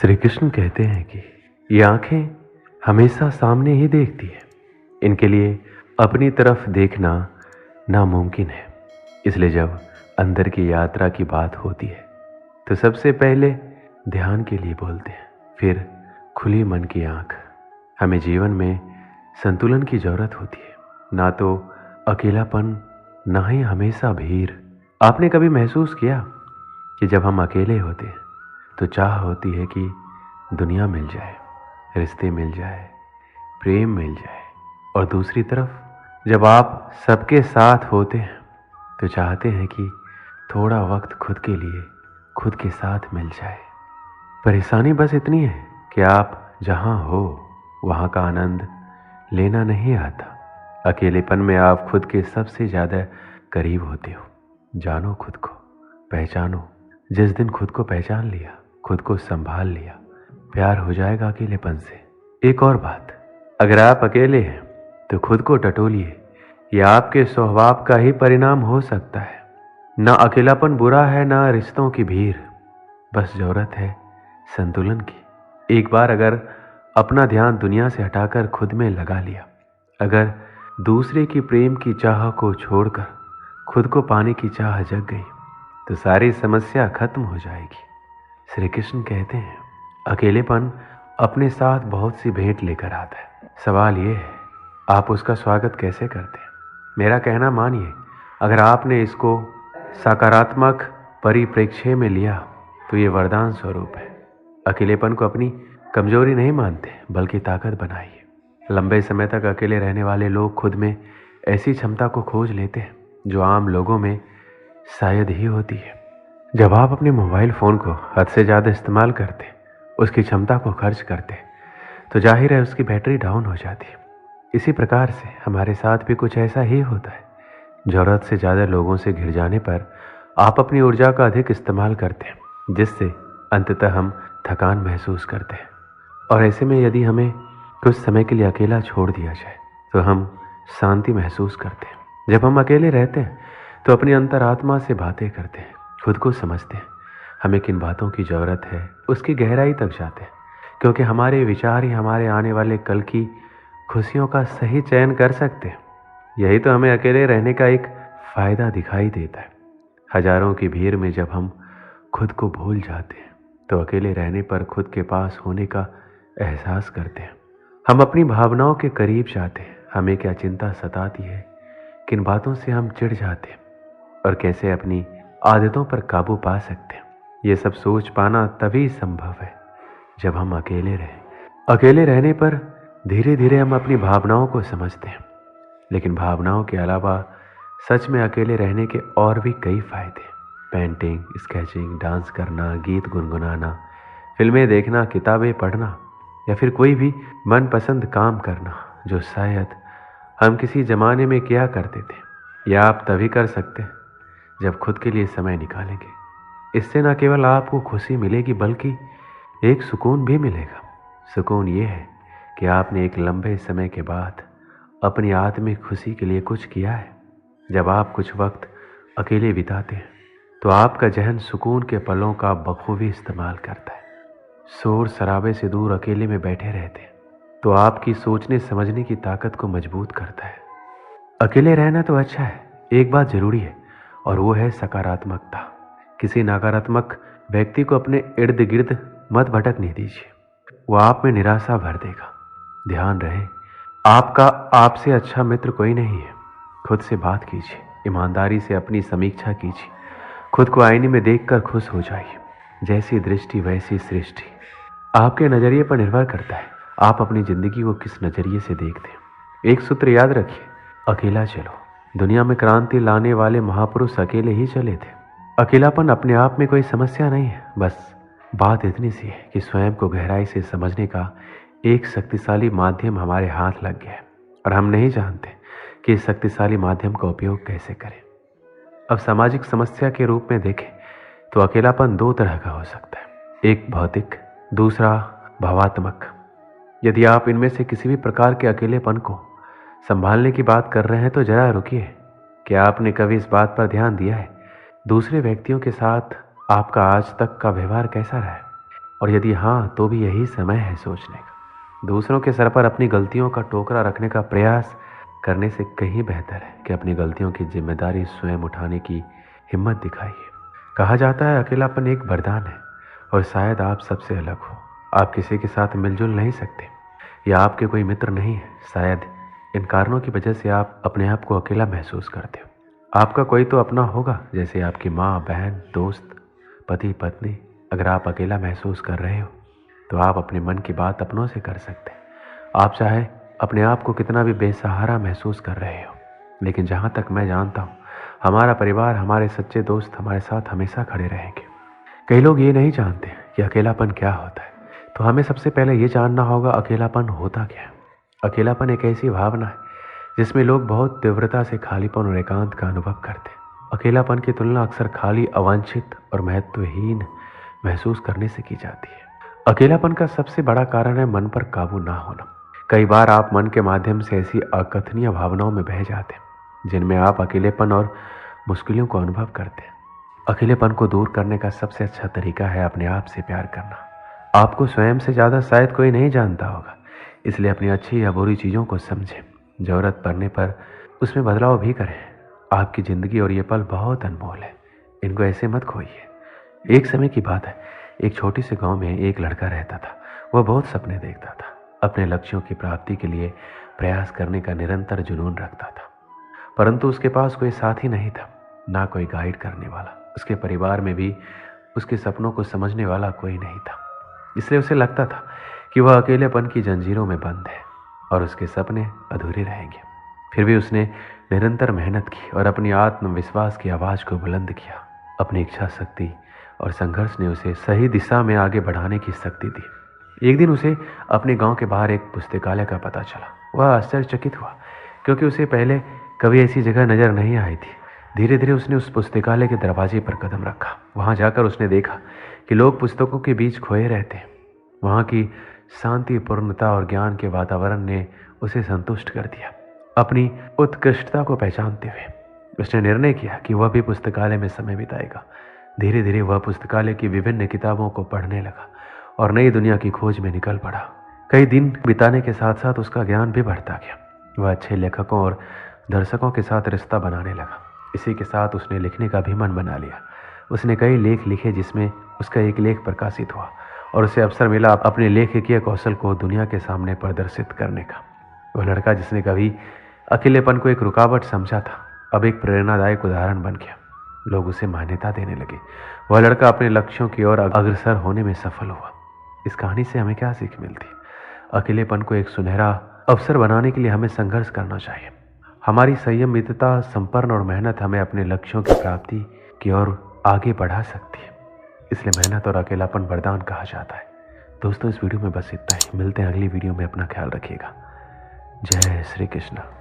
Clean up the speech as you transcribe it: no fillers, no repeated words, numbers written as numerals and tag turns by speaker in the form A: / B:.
A: श्री कृष्ण कहते हैं कि ये आंखें हमेशा सामने ही देखती है। इनके लिए अपनी तरफ देखना नामुमकिन है। इसलिए जब अंदर की यात्रा की बात होती है तो सबसे पहले ध्यान के लिए बोलते हैं, फिर खुली मन की आंख। हमें जीवन में संतुलन की जरूरत होती है, ना तो अकेलापन, ना ही हमेशा भीड़। आपने कभी महसूस किया कि जब हम अकेले होते हैं तो चाह होती है कि दुनिया मिल जाए, रिश्ते मिल जाए, प्रेम मिल जाए, और दूसरी तरफ जब आप सबके साथ होते हैं तो चाहते हैं कि थोड़ा वक्त खुद के लिए, खुद के साथ मिल जाए। परेशानी बस इतनी है कि आप जहां हो वहां का आनंद लेना नहीं आता। अकेलेपन में आप खुद के सबसे ज़्यादा करीब होते हो। जानो खुद को, पहचानो। जिस दिन खुद को पहचान लिया, खुद को संभाल लिया, प्यार हो जाएगा अकेलेपन से। एक और बात, अगर आप अकेले हैं तो खुद को टटोलिए। यह आपके स्वभाव का ही परिणाम हो सकता है। ना अकेलापन बुरा है, ना रिश्तों की भीड़। बस जरूरत है संतुलन की। एक बार अगर अपना ध्यान दुनिया से हटाकर खुद में लगा लिया, अगर दूसरे की प्रेम की चाह को छोड़कर खुद को पाने की चाह जग गई, तो सारी समस्या खत्म हो जाएगी। श्री कृष्ण कहते हैं, अकेलेपन अपने साथ बहुत सी भेंट लेकर आता है। सवाल ये है, आप उसका स्वागत कैसे करते हैं? मेरा कहना मानिए, अगर आपने इसको सकारात्मक परिप्रेक्ष्य में लिया तो ये वरदान स्वरूप है। अकेलेपन को अपनी कमजोरी नहीं मानते, बल्कि ताकत बनाइए। लंबे समय तक अकेले रहने वाले लोग खुद में ऐसी क्षमता को खोज लेते हैं जो आम लोगों में शायद ही होती है। जब आप अपने मोबाइल फ़ोन को हद से ज़्यादा इस्तेमाल करते, उसकी क्षमता को खर्च करते, तो जाहिर है उसकी बैटरी डाउन हो जाती है। इसी प्रकार से हमारे साथ भी कुछ ऐसा ही होता है। ज़रूरत से ज़्यादा लोगों से घिर जाने पर आप अपनी ऊर्जा का अधिक इस्तेमाल करते हैं, जिससे अंततः हम थकान महसूस करते हैं। और ऐसे में यदि हमें कुछ समय के लिए अकेला छोड़ दिया जाए तो हम शांति महसूस करते हैं। जब हम अकेले रहते हैं तो अपनी अंतरात्मा से बातें करते हैं, खुद को समझते हैं। हमें किन बातों की ज़रूरत है उसकी गहराई तक जाते हैं, क्योंकि हमारे विचार ही हमारे आने वाले कल की खुशियों का सही चयन कर सकते हैं। यही तो हमें अकेले रहने का एक फ़ायदा दिखाई देता है। हजारों की भीड़ में जब हम खुद को भूल जाते हैं तो अकेले रहने पर खुद के पास होने का एहसास करते हैं। हम अपनी भावनाओं के करीब जाते हैं। हमें क्या चिंता सताती है, किन बातों से हम चिढ़ जाते हैं, और कैसे अपनी आदतों पर काबू पा सकते हैं। ये सब सोच पाना तभी संभव है जब हम अकेले रहें। अकेले रहने पर धीरे धीरे हम अपनी भावनाओं को समझते हैं। लेकिन भावनाओं के अलावा सच में अकेले रहने के और भी कई फायदे। पेंटिंग, स्केचिंग, डांस करना, गीत गुनगुनाना, फिल्में देखना, किताबें पढ़ना, या फिर कोई भी मनपसंद काम करना जो शायद हम किसी ज़माने में किया करते थे, या आप तभी कर सकते हैं जब खुद के लिए समय निकालेंगे। इससे न केवल आपको खुशी मिलेगी बल्कि एक सुकून भी मिलेगा। सुकून ये है कि आपने एक लंबे समय के बाद अपनी आत्मिक खुशी के लिए कुछ किया है। जब आप कुछ वक्त अकेले बिताते हैं तो आपका जहन सुकून के पलों का बखूबी इस्तेमाल करता है। शोर शराबे से दूर अकेले में बैठे रहते हैं तो आपकी सोचने समझने की ताकत को मजबूत करता है। अकेले रहना तो अच्छा है, एक बात जरूरी है, और वो है सकारात्मकता। किसी नकारात्मक व्यक्ति को अपने इर्द गिर्द मत भटकने दीजिए, वो आप में निराशा भर देगा। ध्यान रहे, आपका आपसे अच्छा मित्र कोई नहीं है। खुद से बात कीजिए, ईमानदारी से अपनी समीक्षा कीजिए, खुद को आईने में देखकर खुश हो जाइए। जैसी दृष्टि वैसी सृष्टि। आपके नज़रिए पर निर्भर करता है आप अपनी ज़िंदगी को किस नज़रिए से देखते हैं। एक सूत्र याद रखिए, अकेला चलो। दुनिया में क्रांति लाने वाले महापुरुष अकेले ही चले थे। अकेलापन अपने आप में कोई समस्या नहीं है, बस बात इतनी सी है कि स्वयं को गहराई से समझने का एक शक्तिशाली माध्यम हमारे हाथ लग गया है, और हम नहीं जानते कि इस शक्तिशाली माध्यम का उपयोग कैसे करें। अब सामाजिक समस्या के रूप में देखें तो अकेलापन दो तरह का हो सकता है, एक भौतिक, दूसरा भावात्मक। यदि आप इनमें से किसी भी प्रकार के अकेलेपन को संभालने की बात कर रहे हैं तो जरा रुकिए। क्या आपने कभी इस बात पर ध्यान दिया है दूसरे व्यक्तियों के साथ आपका आज तक का व्यवहार कैसा रहा है? और यदि हाँ, तो भी यही समय है सोचने का। दूसरों के सर पर अपनी गलतियों का टोकरा रखने का प्रयास करने से कहीं बेहतर है कि अपनी गलतियों की जिम्मेदारी स्वयं उठाने की हिम्मत दिखाइए। कहा जाता है अकेलापन एक वरदान है, और शायद आप सबसे अलग हो। आप किसी के साथ मिलजुल नहीं सकते, या आपके कोई मित्र नहीं है। शायद इन कारणों की वजह से आप अपने आप को अकेला महसूस करते हो। आपका कोई तो अपना होगा, जैसे आपकी माँ, बहन, दोस्त, पति, पत्नी। अगर आप अकेला महसूस कर रहे हो तो आप अपने मन की बात अपनों से कर सकते हैं। आप चाहे अपने आप को कितना भी बेसहारा महसूस कर रहे हो, लेकिन जहाँ तक मैं जानता हूँ, हमारा परिवार, हमारे सच्चे दोस्त हमारे साथ हमेशा खड़े रहेंगे। कई लोग ये नहीं जानते कि अकेलापन क्या होता है, तो हमें सबसे पहले ये जानना होगा अकेलापन होता क्या है। अकेलापन एक ऐसी भावना है जिसमें लोग बहुत तीव्रता से खालीपन और एकांत का अनुभव करते हैं। अकेलापन की तुलना अक्सर खाली, अवांछित और महत्वहीन महसूस करने से की जाती है। अकेलापन का सबसे बड़ा कारण है मन पर काबू ना होना। कई बार आप मन के माध्यम से ऐसी अकथनीय भावनाओं में बह जाते हैं जिनमें आप अकेलेपन और मुश्किलों को अनुभव करते हैं। अकेलेपन को दूर करने का सबसे अच्छा तरीका है अपने आप से प्यार करना। आपको स्वयं से ज़्यादा शायद कोई नहीं जानता होगा, इसलिए अपनी अच्छी या बुरी चीज़ों को समझें। ज़रूरत पड़ने पर उसमें बदलाव भी करें। आपकी ज़िंदगी और ये पल बहुत अनमोल है, इनको ऐसे मत खोइए। एक समय की बात है, एक छोटी से गांव में एक लड़का रहता था। वह बहुत सपने देखता था, अपने लक्ष्यों की प्राप्ति के लिए प्रयास करने का निरंतर जुनून रखता था, परंतु उसके पास कोई साथी नहीं था, ना कोई गाइड करने वाला। उसके परिवार में भी उसके सपनों को समझने वाला कोई नहीं था। इसलिए उसे लगता था कि वह अकेलेपन की जंजीरों में बंद है और उसके सपने अधूरे रहेंगे। फिर भी उसने निरंतर मेहनत की और अपनी आत्मविश्वास की आवाज़ को बुलंद किया। अपनी इच्छा शक्ति और संघर्ष ने उसे सही दिशा में आगे बढ़ाने की शक्ति दी। एक दिन उसे अपने गांव के बाहर एक पुस्तकालय का पता चला। वह आश्चर्यचकित हुआ, क्योंकि उसे पहले कभी ऐसी जगह नजर नहीं आई थी। धीरे धीरे उसने उस पुस्तकालय के दरवाजे पर कदम रखा। वहां जाकर उसने देखा कि लोग पुस्तकों के बीच खोए रहते हैं। वहां की शांति, पूर्णता और ज्ञान के वातावरण ने उसे संतुष्ट कर दिया। अपनी उत्कृष्टता को पहचानते हुए उसने निर्णय किया कि वह भी पुस्तकालय में समय बिताएगा। धीरे धीरे वह पुस्तकालय की विभिन्न किताबों को पढ़ने लगा और नई दुनिया की खोज में निकल पड़ा। कई दिन बिताने के साथ साथ उसका ज्ञान भी बढ़ता गया। वह अच्छे लेखकों और दर्शकों के साथ रिश्ता बनाने लगा। इसी के साथ उसने लिखने का भी मन बना लिया। उसने कई लेख लिखे, जिसमें उसका एक लेख प्रकाशित हुआ और उसे अवसर मिला अपने लेखकीय कौशल को दुनिया के सामने प्रदर्शित करने का। वह लड़का जिसने कभी अकेलेपन को एक रुकावट समझा था, अब एक प्रेरणादायक उदाहरण बन गया। लोग उसे मान्यता देने लगे। वह लड़का अपने लक्ष्यों की ओर अग्रसर होने में सफल हुआ। इस कहानी से हमें क्या सीख मिलती? अकेलेपन को एक सुनहरा अवसर बनाने के लिए हमें संघर्ष करना चाहिए। हमारी संयमितता, संपन्न और मेहनत हमें अपने लक्ष्यों की प्राप्ति की ओर आगे बढ़ा सकती है। इसलिए मेहनत और अकेलापन वरदान कहा जाता है। दोस्तों, इस वीडियो में बस इतना ही। मिलते हैं अगली वीडियो में। अपना ख्याल रखिएगा। जय श्री कृष्ण।